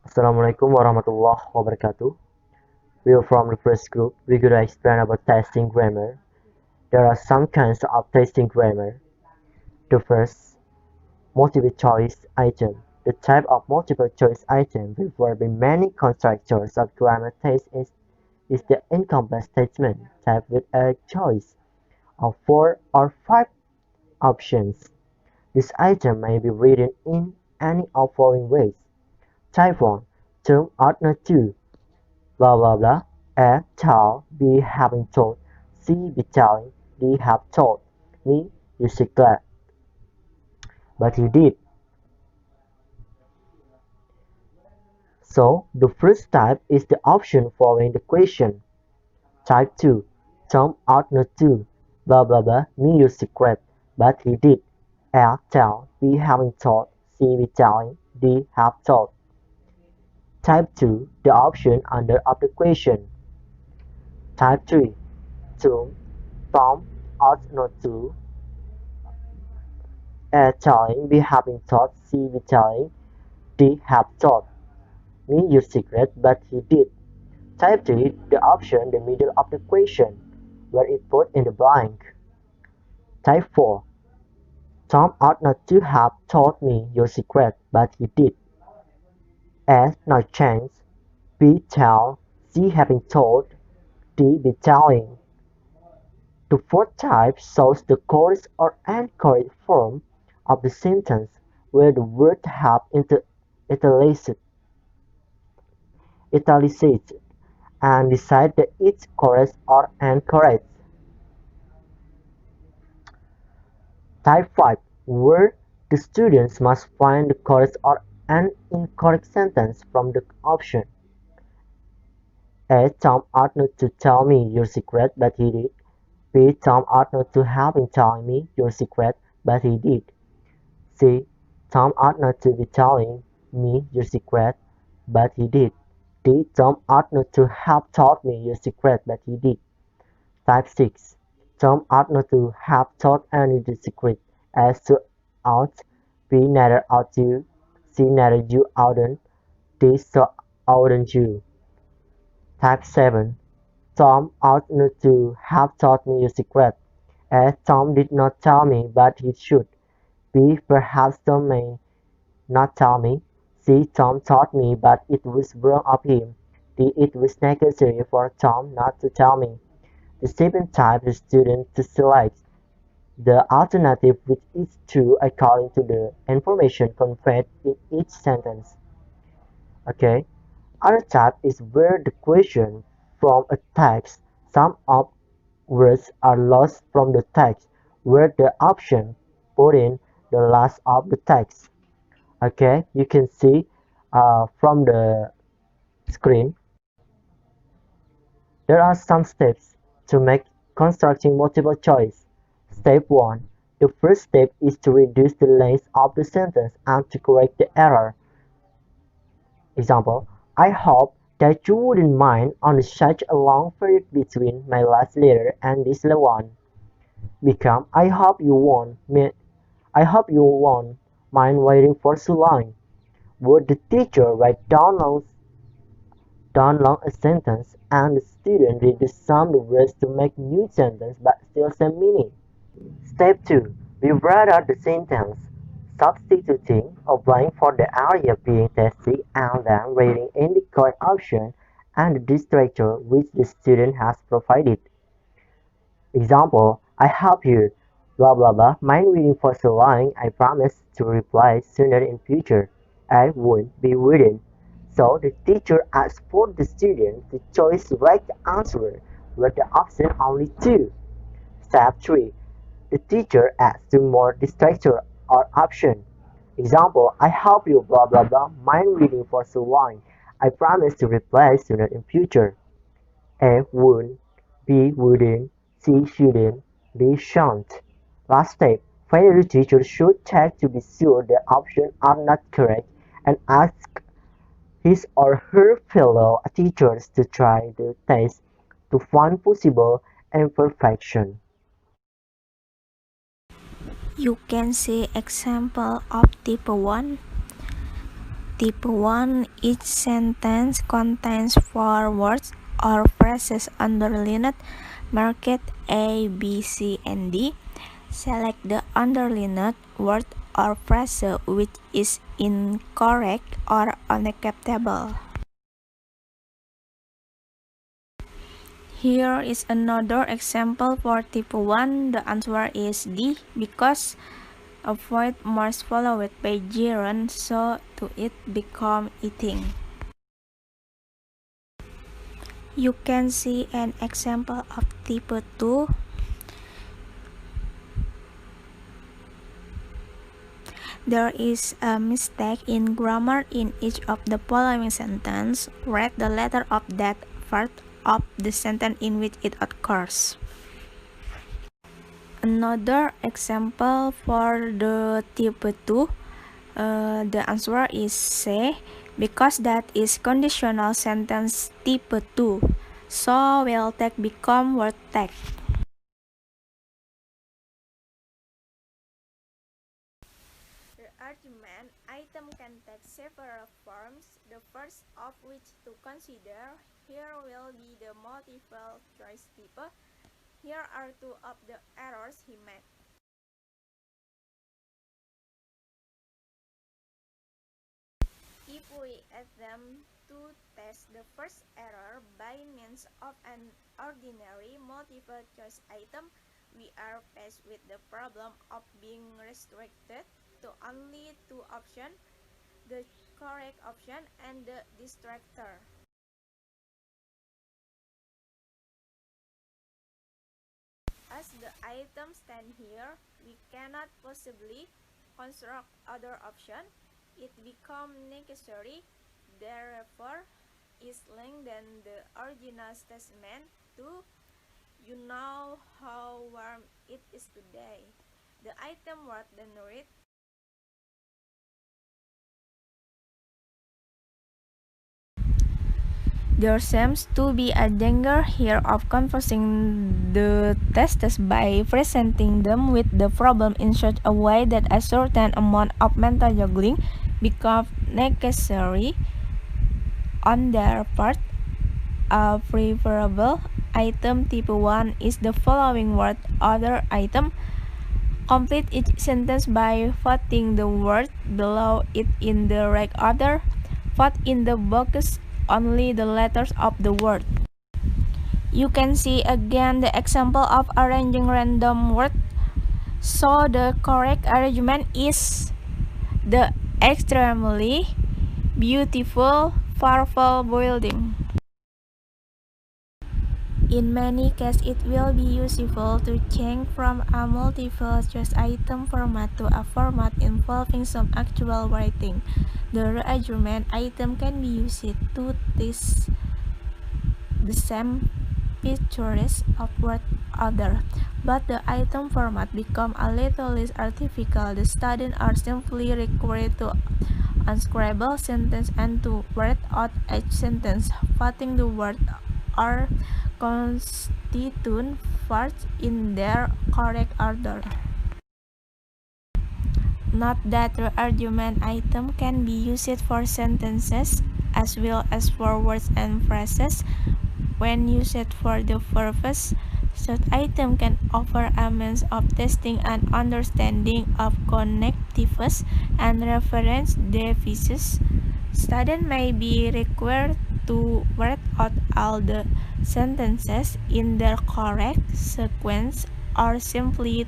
Assalamualaikum warahmatullahi wabarakatuh. We are from the first group. We're going to explain about testing grammar. There are some kinds of testing grammar. The first, multiple choice item. The type of multiple choice item referred by many constructors of grammar tests is the incomplete statement type with a choice of 4 or 5 options. This item may be written in any of following ways. Type 1. Term ought not to. Blah blah blah. A. Tell. B. Having told. C. Be telling. D. Have told. Me. You should glad. But you did. So, the first type is the option following the question. Type 2. Tom ought not to. Blah blah blah. Me your secret. But he did. A. Tell. B. Having told. C. Be telling. D. Have told. Type 2. The option under of the question. Type 3. Tom ought not to. A. Telling. B. Having told. C. Be telling. D. Have told. Me your secret, but he did. Type 3. The option the middle of the question, where it put in the blank. Type 4. Tom ought not to have told me your secret, but he did. A. No chance. B. Tell. C. Having told. D. Be telling. The fourth type shows the correct or incorrect form of the sentence where the word have italicized and decide that it's correct or incorrect. Type 5, where the students must find the correct or an incorrect sentence from the option. A. Tom ought not to tell me your secret, but he did. B. Tom ought not to have been telling me your secret, but he did. C. Tom ought not to be telling me your secret, but he did. D. Tom ought not to have told me your secret, but he did. Type 6. Tom ought not to have told any the secret, as to ought. B. Neither ought you. C. Neither you oughtn't. D. So oughtn't you. Type 7. Tom ought not to have told me your secret, as Tom did not tell me, but he should. B. Perhaps Tom may not tell me. C. Tom told me, but it was wrong of him. D. It was necessary for Tom not to tell me. The seventh type is student to select the alternative which is true according to the information conveyed in each sentence. Okay. Other type is where the question from a text, some of words are lost from the text, where the option put in the last of the text. Okay, you can see from the screen. There are some steps to make constructing multiple choice. Step 1. The first step is to reduce the length of the sentence and to correct the error. Example, I hope that you wouldn't mind on such a long period between my last letter and this one. Become, I hope you won't mind waiting for so long. Would the teacher write down long a sentence and the student read the sum the words to make new sentence but still same meaning? Step 2. We write out the sentence, substituting or blank for the area being tested and then reading in the correct option and the distractor which the student has provided. Example, I help you, blah blah blah, mind reading for so long, I promise to reply sooner in future. I won't be waiting. So the teacher asks for the student to choose the right answer with the option only 2. Step 3. The teacher adds two more distractor or option. Example, I help you blah blah blah, mind reading for so long, I promise to reply sooner in future. A would, B wouldn't, C shouldn't, D shan't. Last step, finally the teacher should check to be sure the options are not correct and ask his or her fellow teachers to try the test to find possible imperfection. You can see example of type 1. Type 1. Each sentence contains 4 words or phrases underlined, marked A, B, C, and D. Select the underlined word or phrase which is incorrect or unacceptable. Here is another example for type 1. The answer is D because avoid must followed by gerund, so to eat become eating. You can see an example of type 2. There is a mistake in grammar in each of the following sentences. Read the letter of that part of the sentence in which it occurs. Another example for the type 2, the answer is C because that is conditional sentence type 2. So will take become word take. The argument item can take several forms, the first of which to consider here will be the multiple choice type. Here are two of the errors he made. If we add them to test the first error by means of an ordinary multiple choice item, we are faced with the problem of being restricted to only two options, the correct option and the distractor. As the items stand here, we cannot possibly construct other option. It becomes necessary, therefore, is linked than the original statement to you know how warm it is today. The item word then read. There seems to be a danger here of confusing the tests by presenting them with the problem in such a way that a certain amount of mental juggling becomes necessary on their part. A preferable item type 1 is the following word other item. Complete each sentence by putting the word below it in the right order. Put in the box only the letters of the word. You can see again the example of arranging random words. So the correct arrangement is the extremely beautiful purple building. In many cases, it will be useful to change from a multiple choice item format to a format involving some actual writing. The rearrangement item can be used to test the same features of word order, but the item format becomes a little less artificial. The students are simply required to unscribble sentence and to write out each sentence, putting the word or constituent parts in their correct order. Note that the argument item can be used for sentences as well as for words and phrases. When used for the purpose, such item can offer a means of testing and understanding of connectives and reference devices. Students may be required to write out all the sentences in their correct sequence or simply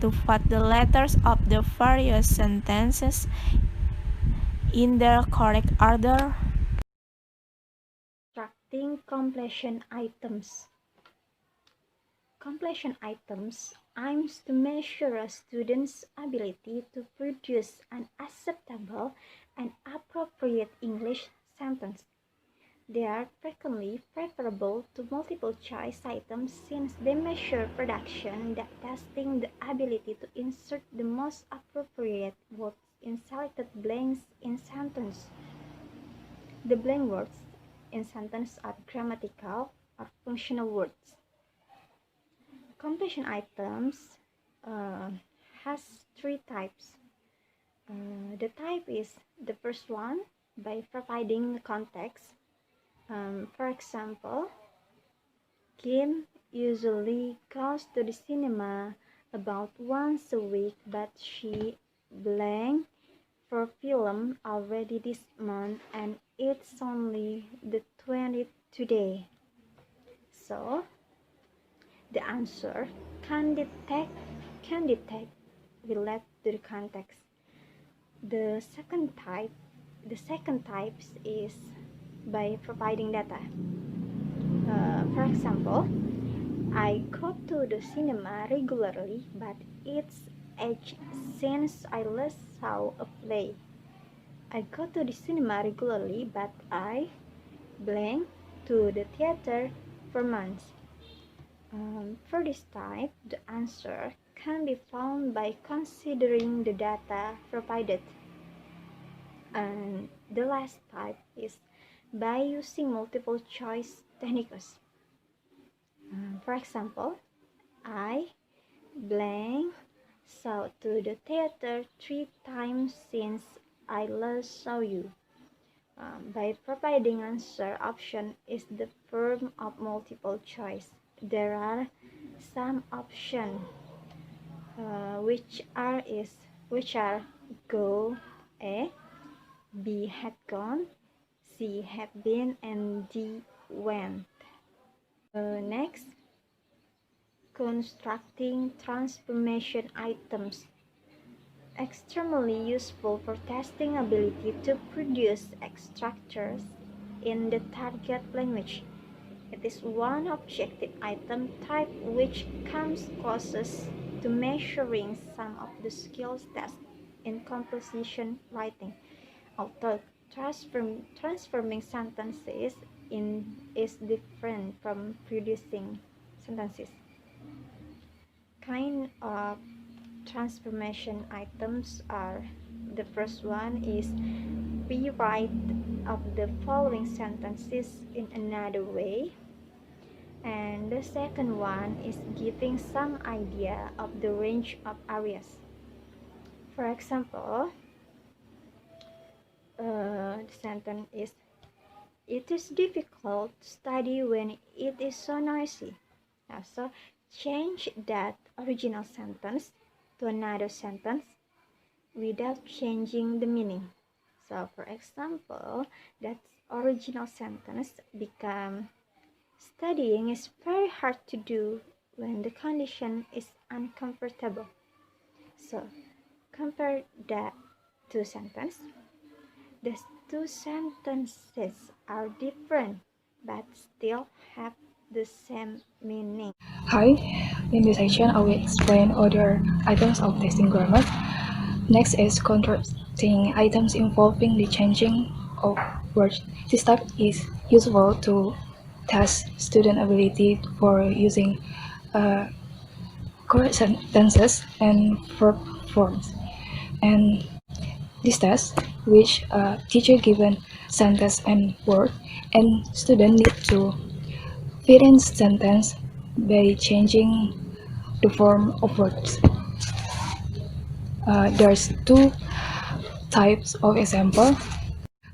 to put the letters of the various sentences in their correct order. Constructing completion items. Completion items aims to measure a student's ability to produce an acceptable and appropriate English sentence. They are frequently preferable to multiple choice items since they measure production that testing the ability to insert the most appropriate words in selected blanks in sentence. The blank words in sentence are grammatical or functional words. Completion items has three types. The type is the first one, by providing context. For example, Kim usually goes to the cinema about once a week, but she blank for film already this month and it's only the 20th today. So the answer can detect relate to the context. The second type the second types is by providing data. For example, I go to the cinema regularly, but it's aged since I last saw a play. I go to the cinema regularly, but I blank to the theater for months. For this type, the answer can be found by considering the data provided. And the last type is by using multiple choice techniques. For example, I blank saw to the theater 3 times since I last saw you. By providing answer option is the form of multiple choice. There are some options which are go, A, B had gone, C had been, and D went. Next, constructing transformation items. Extremely useful for testing ability to produce structures in the target language. It is one objective item type which comes closest to measuring some of the skills tests in composition writing. Although transforming sentences is different from producing sentences. Kind of transformation items are: the first one is rewrite of the following sentences in another way, and the second one is giving some idea of the range of areas. For example, the sentence is, it is difficult to study when it is so noisy. So change that original sentence to another sentence without changing the meaning. So for example, that original sentence become, studying is very hard to do when the condition is uncomfortable. So compare that two sentences. The two sentences are different but still have the same meaning. Hi, in this section I will explain other items of testing grammar. Next is constructing items involving the changing of words. This type is useful to test student ability for using correct sentences and verb forms. And this test, which teacher given sentence and word, and student need to fit in sentence by changing the form of words. There's two types of example.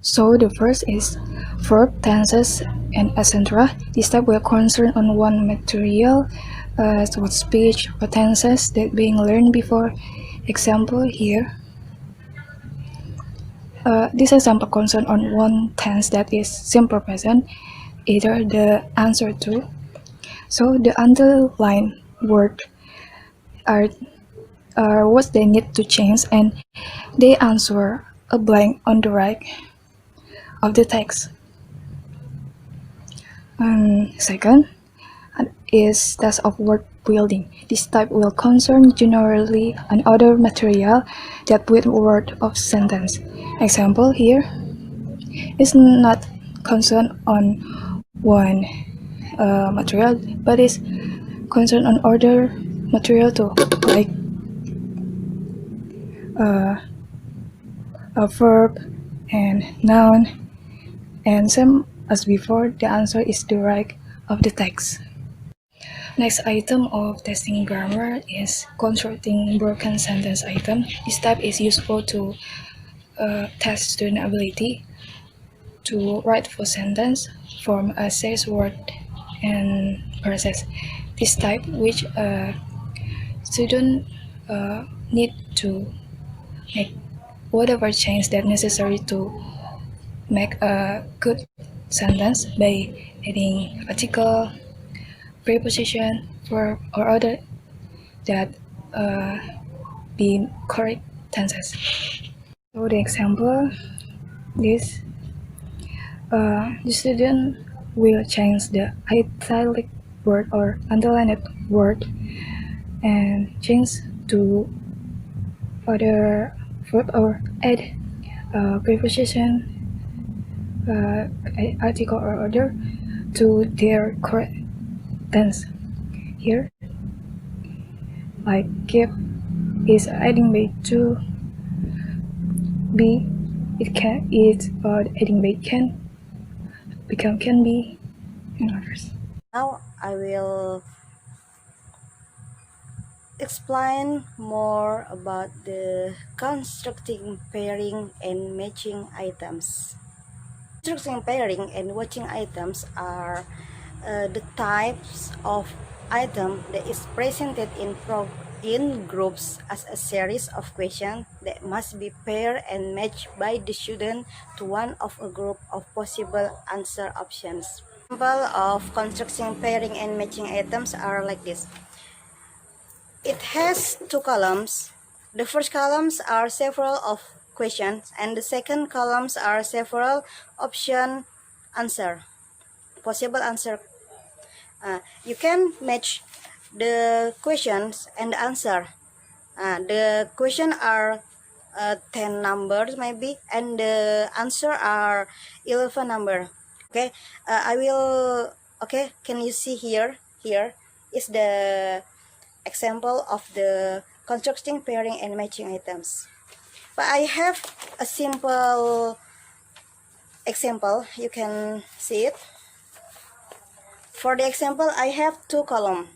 So the first is verb tenses and etc. This type will concern on one material, so speech or tenses that being learned before. Example here. This example concern on one tense that is simple present, either the answer to. So the underlined word are what they need to change, and they answer a blank on the right of the text. Second is task of word building. This type will concern generally another material that with word of sentence. Example here is not concerned on one material, but is concerned on other material too, like a verb and noun, and same as before, the answer is the right of the text. Next item of testing grammar is constructing broken sentence item. This type is useful to test student ability. to write full sentence, form a series word and process. This type which student need to make whatever change that necessary to make a good sentence by adding article, preposition, verb, or other that be correct tenses. So the example is the student will change the italic word or underlined word and change to other verb or add preposition, article or other to their correct tense. Here, like keep is adding by to be, it can it or adding by can become can be and others. Now I will explain more about the constructing pairing and matching items. Constructing pairing and matching items are the types of item that is presented in groups as a series of questions that must be paired and matched by the student to one of a group of possible answer options. Example of constructing pairing and matching items are like this. It has two columns. The first columns are several of questions and the second columns are several option answer, possible answer. You can match the questions and the answer. The question are 10 numbers maybe and the answer are 11 number. Okay, I will, okay, can you see here is the example of the constructing pairing and matching items. But I have a simple example, you can see it. For the example, I have two column.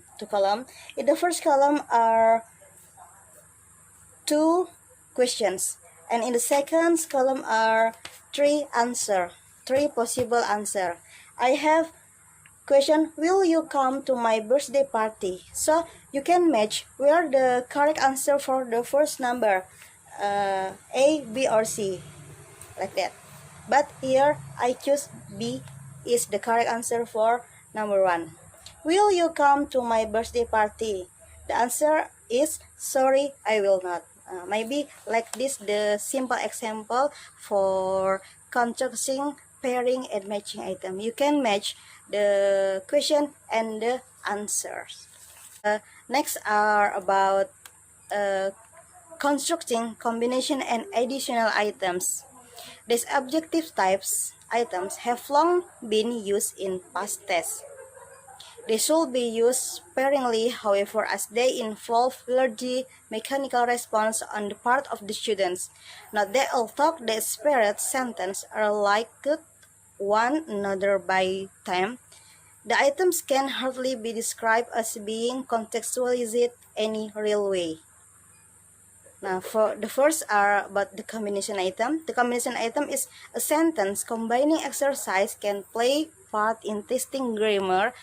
In the first column are two questions, and in the second column are three possible answer. I have question, will you come to my birthday party? So you can match where the correct answer for the first number, A, B, or C, like that. But here I choose B is the correct answer for number 1. Will you come to my birthday party? The answer is sorry, I will not. Maybe like this, the simple example for constructing pairing and matching item. You can match the question and the answers. Next are about constructing combination and additional items. These objective types items have long been used in past tests. They should be used sparingly, however, as they involve largely mechanical response on the part of the students. Note that although the separate sentences are linked one another by time, the items can hardly be described as being contextualized any real way. Now, for the first are about the combination item. The combination item is a sentence combining exercise can play part in testing grammar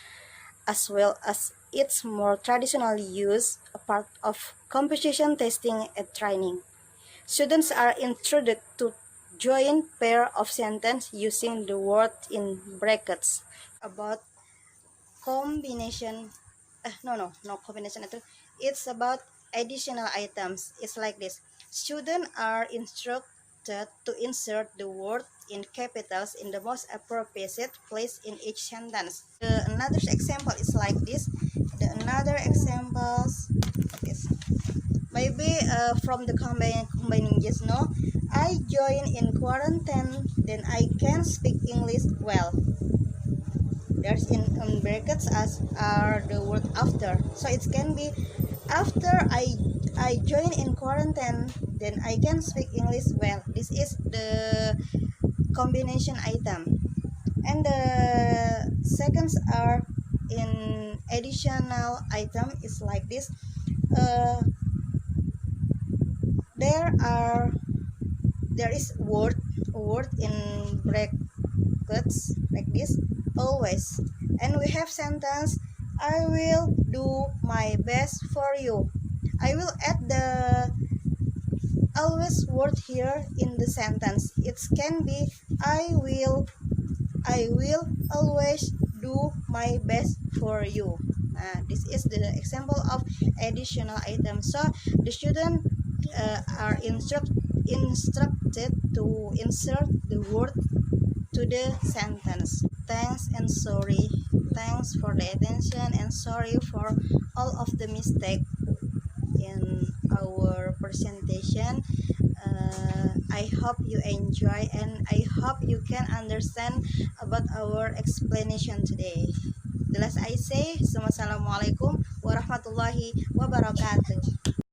as well as its more traditionally used a part of composition testing and training. Students are introduced to join pair of sentence using the word in brackets. About combination, no combination itu. It's about additional items. It's like this. Students are instructed to insert the word in capitals in the most appropriate place in each sentence. Another example is like this. Another examples is maybe from the combining just no. I join in quarantine, then I can speak English well. There's in brackets as are the word after, so it can be after I join in quarantine, then I can speak English well. This is the combination item. And the seconds are in additional item is like this. There is word in repeats like this, always. And we have sentence, I will do my best for you. I will add the always word here in the sentence. It can be I will always do my best for you. This is the example of additional item. So the student are instructed to insert the word to the sentence. Thanks and sorry. Thanks for the attention and sorry for all of the mistake in our presentation. I hope you enjoy and I hope you can understand about our explanation today. The last I say, Assalamualaikum warahmatullahi wabarakatuh.